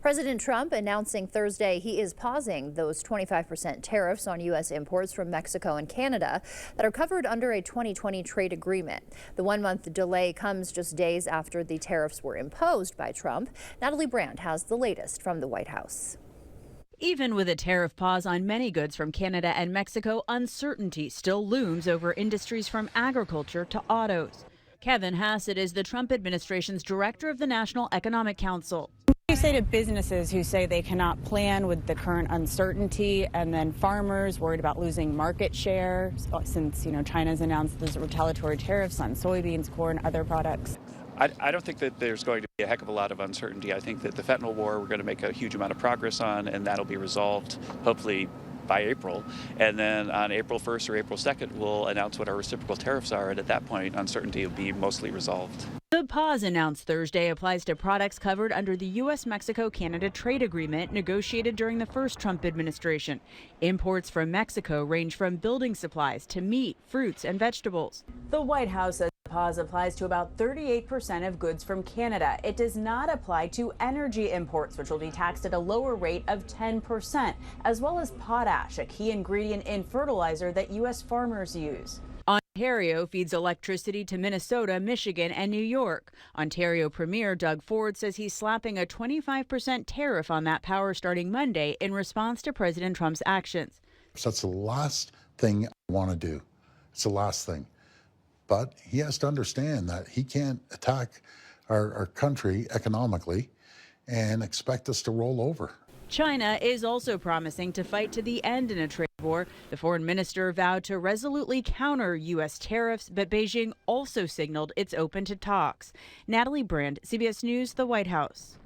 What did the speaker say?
President Trump announcing Thursday he is pausing those 25% tariffs on U.S. imports from Mexico and Canada that are covered under a 2020 trade agreement. The one-month delay comes just days after the tariffs were imposed by Trump. Natalie Brand has the latest from the White House. Even with a tariff pause on many goods from Canada and Mexico, uncertainty still looms over industries from agriculture to autos. Kevin Hassett is the Trump administration's director of the National Economic Council. What do you say to businesses who say they cannot plan with the current uncertainty, and then farmers worried about losing market share since, China's announced those retaliatory tariffs on soybeans, corn, other products? I don't think that there's going to be a heck of a lot of uncertainty. I think that the fentanyl war we're going to make a huge amount of progress on, and that'll be resolved hopefully by April. And then on April 1st or April 2nd, we'll announce what our reciprocal tariffs are, and at that point, uncertainty will be mostly resolved. The pause announced Thursday applies to products covered under the U.S.-Mexico-Canada trade agreement negotiated during the first Trump administration. Imports from Mexico range from building supplies to meat, fruits, and vegetables. The White House says the pause applies to about 38% of goods from Canada. It does not apply to energy imports, which will be taxed at a lower rate of 10%, as well as potash, a key ingredient in fertilizer that U.S. farmers use. Ontario feeds electricity to Minnesota, Michigan, and New York. Ontario Premier Doug Ford says he's slapping a 25% tariff on that power starting Monday in response to President Trump's actions. That's the last thing I want to do. It's the last thing. But he has to understand that he can't attack our country economically and expect us to roll over. China is also promising to fight to the end in a trade war. The foreign minister vowed to resolutely counter U.S. tariffs, but Beijing also signaled it's open to talks. Natalie Brand, CBS News, the White House.